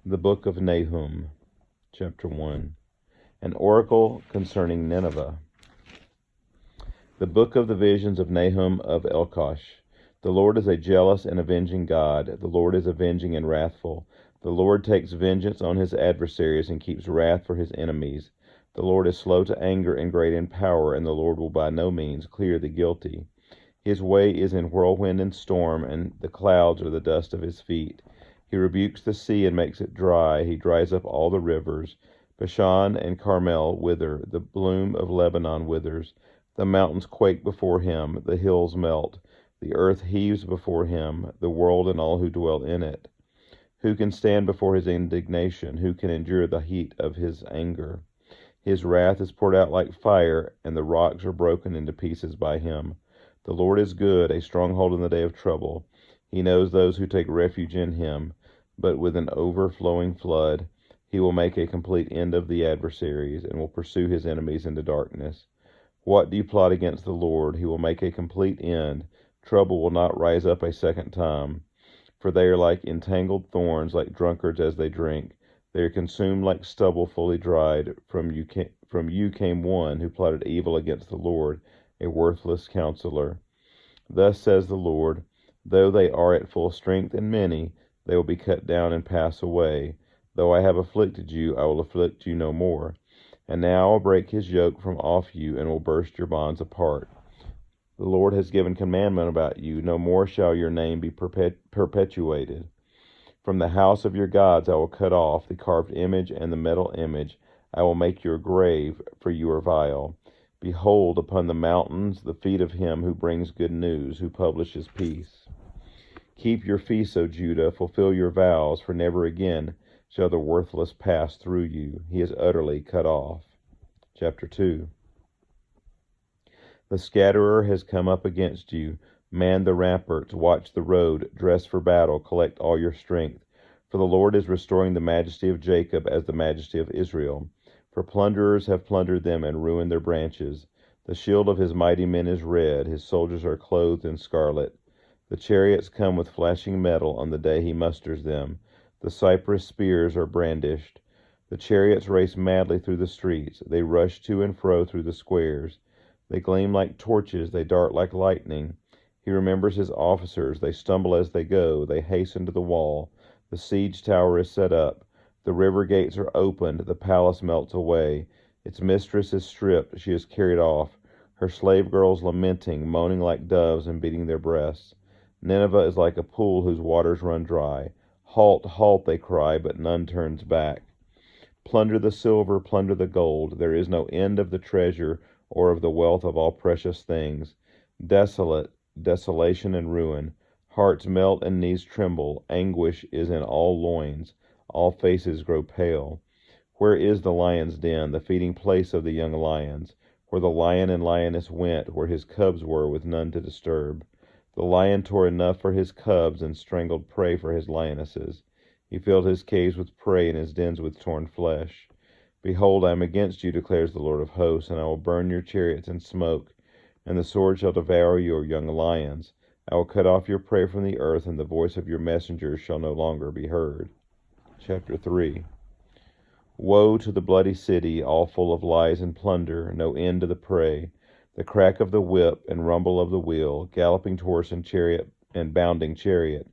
The book of Nahum, chapter 1. An oracle concerning Nineveh. The book of the visions of Nahum of Elkosh. The Lord is a jealous and avenging God. The Lord is avenging and wrathful. The Lord takes vengeance on his adversaries and keeps wrath for his enemies. The Lord is slow to anger and great in power, and the Lord will by no means clear the guilty. His way is in whirlwind and storm, and the clouds are the dust of his feet. He rebukes the sea and makes it dry. He dries up all the rivers. Bashan and Carmel wither. The bloom of Lebanon withers. The mountains quake before him. The hills melt. The earth heaves before him, the world and all who dwell in it. Who can stand before his indignation? Who can endure the heat of his anger? His wrath is poured out like fire, and the rocks are broken into pieces by him. The Lord is good, a stronghold in the day of trouble. He knows those who take refuge in him, but with an overflowing flood, he will make a complete end of the adversaries, and will pursue his enemies into darkness. What do you plot against the Lord? He will make a complete end. Trouble will not rise up a second time. For they are like entangled thorns, like drunkards as they drink. They are consumed like stubble fully dried. From you came one who plotted evil against the Lord, a worthless counselor. Thus says the Lord, though they are at full strength and many, they will be cut down and pass away. Though I have afflicted you, I will afflict you no more. And now I will break his yoke from off you, and will burst your bonds apart. The Lord has given commandment about you. No more shall your name be perpetuated. From the house of your gods I will cut off the carved image and the metal image. I will make your grave, for you are vile. Behold, upon the mountains, the feet of him who brings good news, who publishes peace. Keep your feasts, O Judah, fulfill your vows, for never again shall the worthless pass through you. He is utterly cut off. Chapter 2. The scatterer has come up against you. Man the ramparts, watch the road, dress for battle, collect all your strength. For the Lord is restoring the majesty of Jacob as the majesty of Israel. For plunderers have plundered them and ruined their branches. The shield of his mighty men is red, his soldiers are clothed in scarlet. The chariots come with flashing metal on the day he musters them. The cypress spears are brandished. The chariots race madly through the streets. They rush to and fro through the squares. They gleam like torches, they dart like lightning. He remembers his officers. They stumble as they go. They hasten to the wall. The siege tower is set up. The river gates are opened. The palace melts away. Its mistress is stripped. She is carried off. Her slave girls lamenting, moaning like doves and beating their breasts. Nineveh is like a pool whose waters run dry. Halt, halt, they cry, but none turns back. Plunder the silver, plunder the gold. There is no end of the treasure or of the wealth of all precious things. Desolate, desolation and ruin. Hearts melt and knees tremble. Anguish is in all loins. All faces grow pale. Where is the lion's den, the feeding place of the young lions? Where the lion and lioness went, where his cubs were, with none to disturb. The lion tore enough for his cubs and strangled prey for his lionesses. He filled his caves with prey and his dens with torn flesh. Behold, I am against you, declares the Lord of hosts, and I will burn your chariots in smoke, and the sword shall devour your young lions. I will cut off your prey from the earth, and the voice of your messengers shall no longer be heard. Chapter 3. Woe to the bloody city, all full of lies and plunder, no end to the prey. The crack of the whip and rumble of the wheel, galloping horse and chariot and bounding chariot.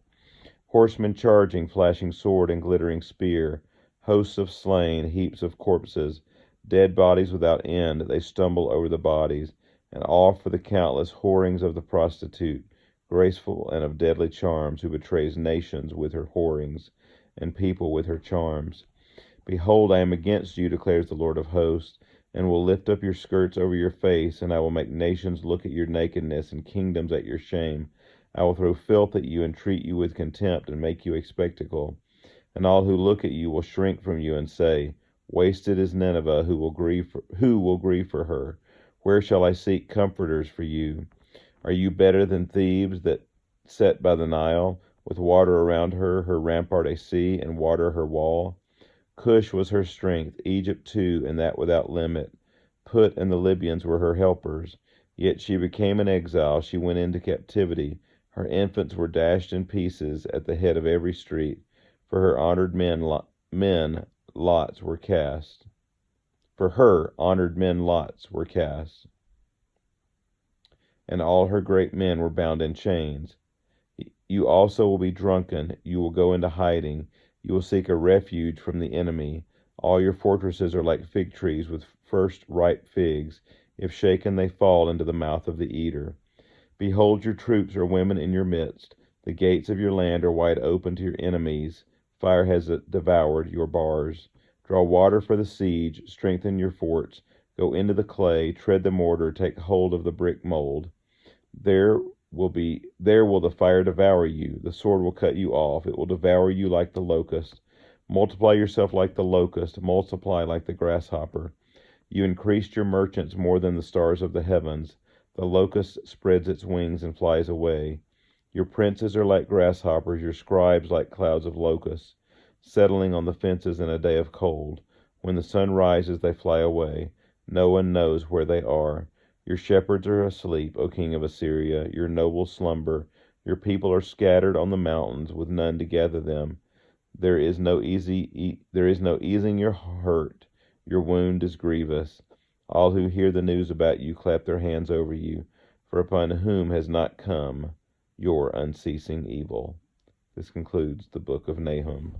Horsemen charging, flashing sword and glittering spear. Hosts of slain, heaps of corpses, dead bodies without end. They stumble over the bodies, and all for the countless whorings of the prostitute, graceful and of deadly charms, who betrays nations with her whorings, and people with her charms. Behold, I am against you, declares the Lord of hosts, and will lift up your skirts over your face, and I will make nations look at your nakedness, and kingdoms at your shame. I will throw filth at you, and treat you with contempt, and make you a spectacle. And all who look at you will shrink from you, and say, wasted is Nineveh, who will grieve for her? Where shall I seek comforters for you? Are you better than Thebes, that set by the Nile, with water around her, her rampart a sea, and water her wall? Cush was her strength, Egypt too, and that without limit. Put and the Libyans were her helpers. Yet she became an exile, she went into captivity. Her infants were dashed in pieces at the head of every street, for her honored men men lots were cast. For her honored men lots were cast, and all her great men were bound in chains. You also will be drunken, you will go into hiding, you will seek a refuge from the enemy. All your fortresses are like fig trees with first ripe figs. If shaken, they fall into the mouth of the eater. Behold, your troops are women in your midst. The gates of your land are wide open to your enemies. Fire has devoured your bars. Draw water for the siege, strengthen your forts. Go into the clay, tread the mortar, take hold of the brick mold. There will the fire devour you, the sword will cut you off, it will devour you like the locust. Multiply yourself like the locust, multiply like the grasshopper. You increased your merchants more than the stars of the heavens. The locust spreads its wings and flies away. Your princes are like grasshoppers, your scribes like clouds of locusts, settling on the fences in a day of cold. When the sun rises, they fly away. No one knows where they are. Your shepherds are asleep, O king of Assyria, your nobles slumber. Your people are scattered on the mountains, with none to gather them. There is no easing your hurt. Your wound is grievous. All who hear the news about you clap their hands over you, for upon whom has not come your unceasing evil. This concludes the book of Nahum.